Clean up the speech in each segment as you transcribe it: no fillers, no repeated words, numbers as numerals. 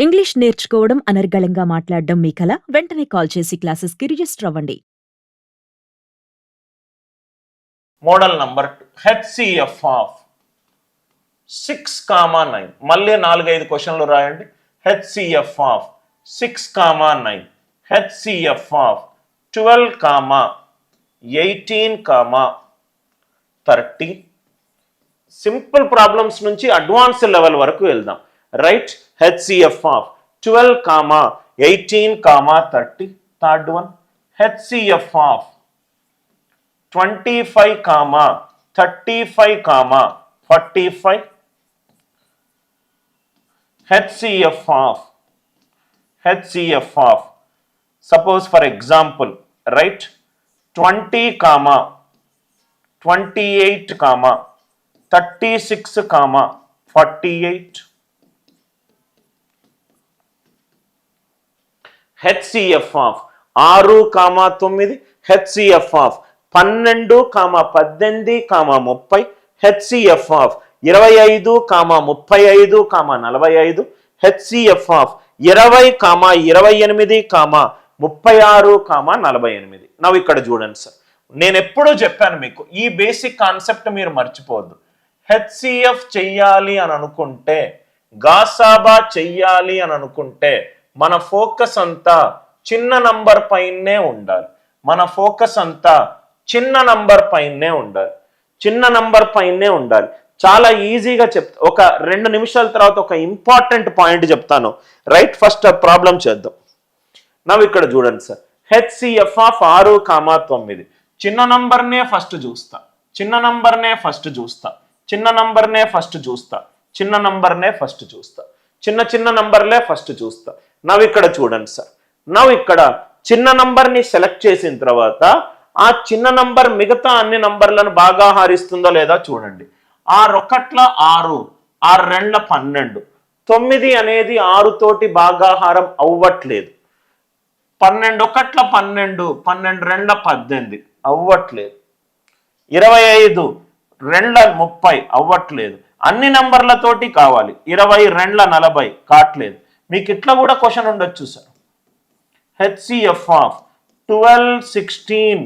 English నేర్చుకోవడం అనర్గళంగా మాట్లాడడం మీ కల వెంటనే కాల్ చేసి క్లాసెస్కి రిజిస్టర్ అవ్వండి. మోడల్ నంబర్ 2 హెచ్సిఎఫ్ ఆఫ్ 6,9 మళ్ళీ 4-5 క్వశ్చన్లు రాయండి. HCF of 6,9 HCF of 12, 18, 30 simple problems నుంచి అడ్వాన్స్ లెవెల్ వరకు వెళ్దాం. Right, HCF of 12, 18, 30. Third one HCF of 25, 35, 45. HCF of suppose for example, right, 20, 28, 36, 48. HCF of 6, 9. HCF of 12, 18, 30. HCF of 25, 35, 45. HCF of 20, 28, 36, 48. నవ్వు ఇక్కడ చూడండి sir, నేను ఎప్పుడూ చెప్పాను మీకు ఈ బేసిక్ కాన్సెప్ట్ మీరు మర్చిపోవద్దు. హెచ్సిఎఫ్ చెయ్యాలి అని అనుకుంటే, గాసాబా చెయ్యాలి అని అనుకుంటే మన ఫోకస్ అంతా చిన్న నంబర్ పైనే ఉండాలి. మన ఫోకస్ అంతా చిన్న నంబర్ పైనే ఉండాలి. చిన్న నంబర్ పైనే ఉండాలి. చాలా ఈజీగా చెప్తా. ఒక 2 నిమిషాల తర్వాత ఒక ఇంపార్టెంట్ పాయింట్ చెప్తాను. రైట్, ఫస్ట్ ప్రాబ్లం చేద్దాం. నవ్వు ఇక్కడ చూడండి సార్, హెచ్సిఎఫ్ ఆఫ్ 6, 9. చిన్న నంబర్నే ఫస్ట్ చూస్తా, చిన్న నంబర్నే ఫస్ట్ చూస్తా, చిన్న నంబర్నే ఫస్ట్ చూస్తా, చిన్న నంబర్నే ఫస్ట్ చూస్తా, చిన్న నంబర్లే ఫస్ట్ చూస్తా. నవ్వు ఇక్కడ చూడండి సార్, నవ్వు ఇక్కడ చిన్న నంబర్ని సెలెక్ట్ చేసిన తర్వాత ఆ చిన్న నంబర్ మిగతా అన్ని నంబర్లను బాగా హారిస్తుందో లేదా చూడండి. 6 1 6, 6 2 12. 9 అనేది 6 తోటి భాగాహారం అవ్వట్లేదు. 12 1 12, 12 2 18 అవ్వట్లేదు. 25 2 30 అవ్వట్లేదు. అన్ని నంబర్లతోటి కావాలి. 20 2 40 కావట్లేదు. మీకు ఇట్లా కూడా క్వశ్చన్ ఉండొచ్చు sir. HCF of 12, 16,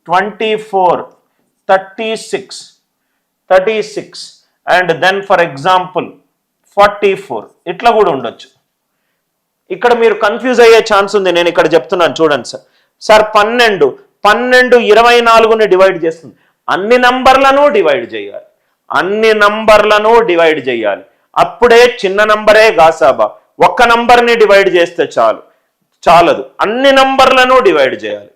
24, 36 and then for example 44 ఇట్లా కూడా ఉండొచ్చు. ఇక్కడ మీరు కన్ఫ్యూజ్ అయ్యే ఛాన్స్ ఉంది. నేను ఇక్కడ చెప్తున్నాను చూడండి సార్. సార్ 12 24ని డివైడ్ చేస్తుంది. అన్ని నంబర్లను డివైడ్ చేయాలి, అన్ని నంబర్లను డివైడ్ చేయాలి. అప్పుడే చిన్న నంబరే గాసాబా. ఒక్క నంబర్ని డివైడ్ చేస్తే చాలదు, అన్ని నంబర్లను డివైడ్ చేయాలి.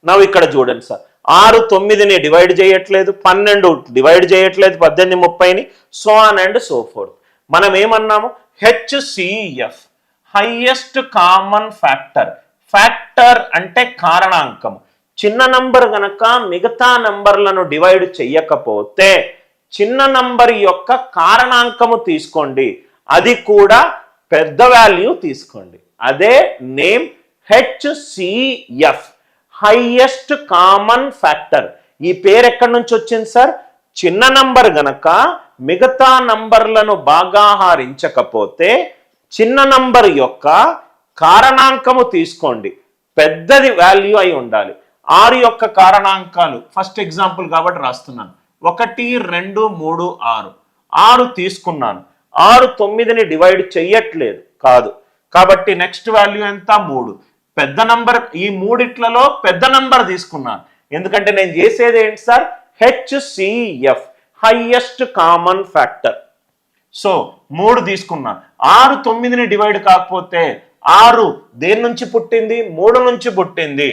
నవ్వు ఇక్కడ చూడండి సార్, 6 9ని డివైడ్ చేయట్లేదు, 12 డివైడ్ చేయట్లేదు, 18 30ని, so on and so forth. మనం ఏమన్నాము? HCF highest common factor. Factor అంటే కారణాంకం. చిన్న నంబర్ గనక మిగతా నంబర్లను డివైడ్ చెయ్యకపోతే చిన్న నంబర్ యొక్క కారణాంకము తీసుకోండి, అది కూడా పెద్ద వాల్యూ తీసుకోండి. అదే name HCF, highest common factor. ఈ పేరు ఎక్కడి నుంచి వచ్చింది సార్? చిన్న నంబర్ గనక మిగతా నంబర్లను భాగాహారించకపోతే చిన్న నంబర్ యొక్క కారణాంకము తీసుకోండి, పెద్దది వాల్యూ అయి ఉండాలి. 6 యొక్క కారణాంకాలు ఫస్ట్ ఎగ్జాంపుల్ కాబట్టి రాస్తున్నాను. 1 2 3 6. 6 తీసుకున్నాను. 6 9ని డివైడ్ చెయ్యట్లేదు కాదు, కాబట్టి నెక్స్ట్ వాల్యూ ఎంత? 3. పెద్ద నంబర్, ఈ మూడిట్లలో పెద్ద నంబర్ తీసుకున్నాను. ఎందుకంటే నేను చేసేది ఏంటి sir? HCF, highest common factor. So 3 తీసుకున్నాను. 6 9ని డివైడ్ కాకపోతే 6 దేని నుంచి పుట్టింది? 3 నుంచి పుట్టింది.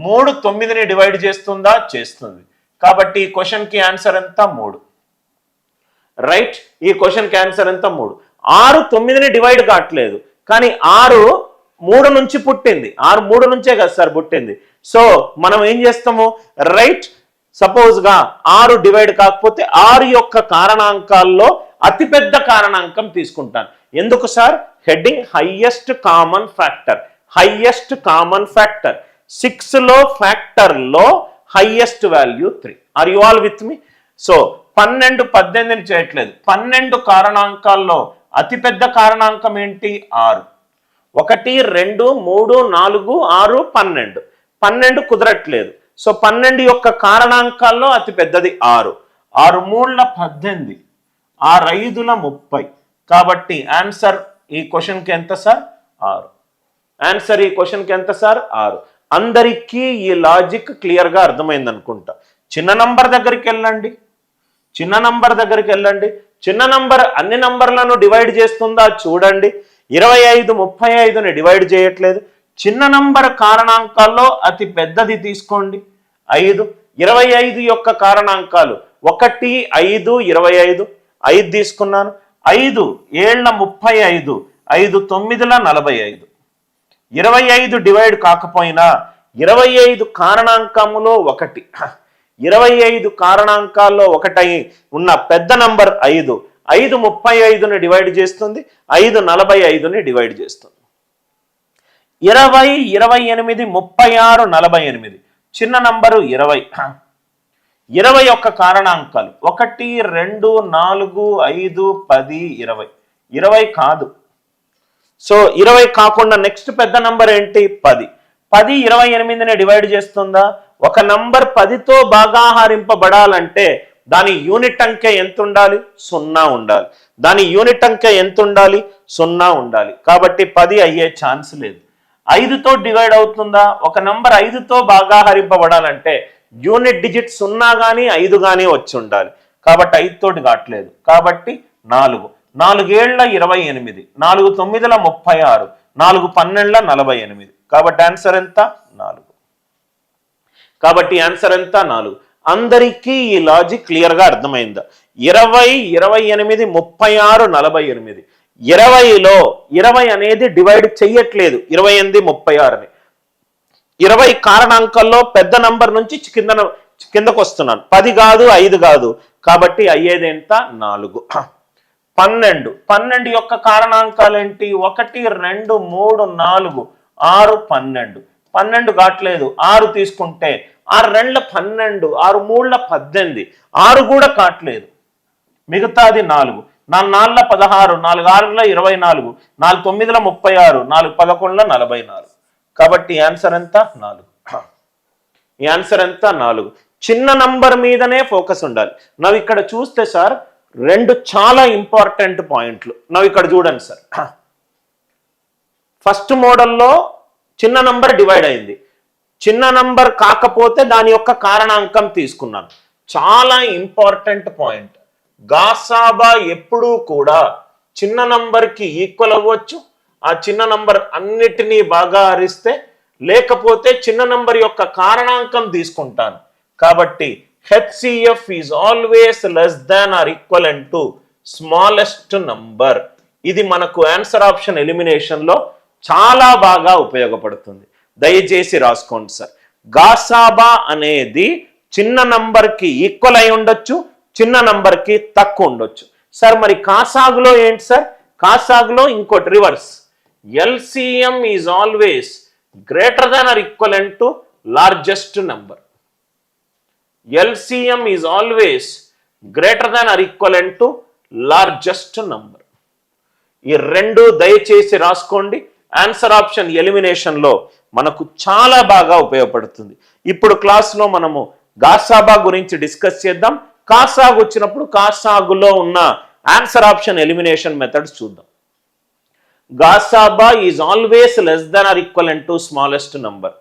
3 9ని డివైడ్ చేస్తుందా? చేస్తుంది. కాబట్టి ఈ క్వశ్చన్కి ఆన్సర్ ఎంత? 3. రైట్, ఈ క్వశ్చన్కి ఆన్సర్ ఎంత? 3. 6 9ని డివైడ్ కావట్లేదు, కానీ 6 3 నుంచి పుట్టింది. 6 3 నుంచే కదా సార్ పుట్టింది. సో మనం ఏం చేస్తాము? రైట్, సపోజ్గా 6 డివైడ్ కాకపోతే 6 యొక్క కారణాంకాల్లో అతిపెద్ద కారణాంకం తీసుకుంటాను. ఎందుకు sir? Heading highest common factor. Highest common factor 6లో ఫ్యాక్టర్లో highest value 3. Are you all with me? So 12 18ని చేయట్లేదు. 12 కారణాంకాల్లో అతిపెద్ద కారణాంకం ఏంటి? 6. 1 2 3 4 6 12. 12 కుదరట్లేదు. సో 12 యొక్క కారణాంకాల్లో అతి పెద్దది 6. 6 3ల 18, 6 5ల 30. కాబట్టి ఆన్సర్ ఈ క్వశ్చన్కి ఎంత సార్? 6. ఆన్సర్ ఈ క్వశ్చన్కి ఎంత సార్? 6. అందరికీ ఈ లాజిక్ క్లియర్గా అర్థమైంది అనుకుంటా. చిన్న నంబర్ దగ్గరికి వెళ్ళండి. చిన్న నంబర్ అన్ని నంబర్లను డివైడ్ చేస్తుందా చూడండి. 25 35ని డివైడ్ చేయట్లేదు. చిన్న నంబర్ కారణాంకాల్లో అతి పెద్దది తీసుకోండి 5. 25 యొక్క కారణాంకాలు 1 5 25. 5 తీసుకున్నాను. 5 7 35, 5 9 45. 25 డివైడ్ కాకపోయినా 25 కారణాంకములో 1, 25 కారణాంకాల్లో 1 ఉన్న పెద్ద నంబర్ 5. 5 35ని డివైడ్ చేస్తుంది, 5 45ని డివైడ్ చేస్తుంది. 20 28 36 48. చిన్న నంబరు 20. 20 యొక్క కారణాంకాలు 1 2 4 5 10 20. 20 కాదు. సో 20 కాకుండా నెక్స్ట్ పెద్ద నంబర్ ఏంటి? 10. 10 28ని డివైడ్ చేస్తుందా? ఒక నంబర్ 10తో భాగాహారింపబడాలంటే దాని యూనిట్ అంకె ఎంత ఉండాలి? 0 ఉండాలి. దాని యూనిట్ అంకె ఎంత ఉండాలి? 0 ఉండాలి. కాబట్టి 10 అయ్యే ఛాన్స్ లేదు. 5తో డివైడ్ అవుతుందా? ఒక నంబర్ 5తో భాగాహరింపబడాలంటే యూనిట్ డిజిట్ 0 కానీ 5 కానీ వచ్చి ఉండాలి. కాబట్టి 5తోటి కావట్లేదు. కాబట్టి 4. 4 7 28, 4 9 36, 4 12 48. కాబట్టి ఆన్సర్ ఎంత? 4. కాబట్టి ఆన్సర్ ఎంత? 4. అందరికీ ఈ లాజిక్ క్లియర్గా అర్థమైందా? 20 28 36 48. 20లో 20 అనేది డివైడ్ చెయ్యట్లేదు 28 36ని. 20 కారణాంకాల్లో పెద్ద నంబర్ నుంచి కిందకు వస్తున్నాను. 10 కాదు 5 కాదు. కాబట్టి అయ్యేది ఎంత? 4. 12 యొక్క కారణాంకాలు ఏంటి? 1 2 3 4 6 12. 12 కావట్లేదు. 6 తీసుకుంటే 6 2 12, 6 3 18. 6 కూడా కావట్లేదు. మిగతాది 4. 4 16, 4 6 24, 4 9 36, 4 11 44. కాబట్టి ఆన్సర్ ఎంత? 4. ఈ ఆన్సర్ ఎంత? 4. చిన్న నంబర్ మీదనే ఫోకస్ ఉండాలి. నవ్వు ఇక్కడ చూస్తే సార్ 2 చాలా ఇంపార్టెంట్ పాయింట్లు. నవ్వు ఇక్కడ చూడండి సార్. ఫస్ట్ మోడల్లో చిన్న నంబర్ డివైడ్ అయింది. చిన్న నంబర్ కాకపోతే దాని యొక్క కారణాంకం తీసుకున్నాను. చాలా ఇంపార్టెంట్ పాయింట్. గాసాబా ఎప్పుడూ కూడా చిన్న నంబర్కి ఈక్వల్ అవ్వచ్చు. ఆ చిన్న నంబర్ అన్నిటినీ బాగా హరిస్తే, లేకపోతే చిన్న నంబర్ యొక్క కారణాంకం తీసుకుంటాను. కాబట్టి HCF is always less than or equivalent to smallest number. ఇది మనకు ఆన్సర్ ఆప్షన్ ఎలిమినేషన్లో చాలా బాగా ఉపయోగపడుతుంది. దయచేసి రాసుకోండి సార్. గాసాబా అనేది చిన్న నంబర్కి ఈక్వల్ అయి ఉండొచ్చు, చిన్న నంబర్కి తక్కువ ఉండొచ్చు. సార్ మరి కాసాగులో ఏంటి సార్? కాసాగులో ఇంకోటి reverse. LCM is always greater than or equivalent to largest number. LCM is always greater than or equivalent to largest number. ఈ 2 దయచేసి రాసుకోండి. ఆన్సర్ ఆప్షన్ ఎలిమినేషన్లో మనకు చాలా బాగా ఉపయోగపడుతుంది. ఇప్పుడు క్లాస్లో మనము గాసాబా గురించి డిస్కస్ చేద్దాం. కాసాగు వచ్చినప్పుడు కాసాగులో ఉన్న ఆన్సర్ ఆప్షన్ ఎలిమినేషన్ మెథడ్స్ చూద్దాం. గాసాబా is always less than or equivalent to smallest number.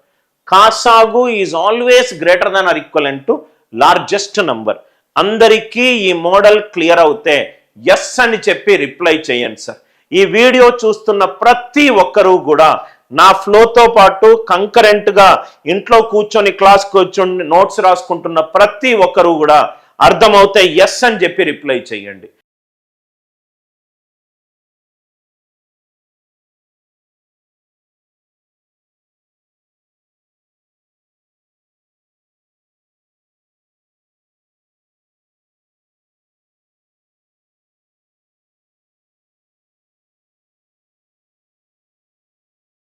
కాసాగు is always greater than or equivalent to largest number. అందరికీ ఈ మోడల్ క్లియర్ అవుతే ఎస్ అని చెప్పి రిప్లై చేయండి సార్. ఈ వీడియో చూస్తున్న ప్రతి ఒక్కరూ కూడా నా ఫ్లోతో పాటు కంకరెంట్గా ఇంట్లో కూర్చొని క్లాస్ కూర్చొని నోట్స్ రాసుకుంటున్న ప్రతి ఒక్కరూ కూడా అర్థమవుతే ఎస్ అని చెప్పి రిప్లై చేయండి.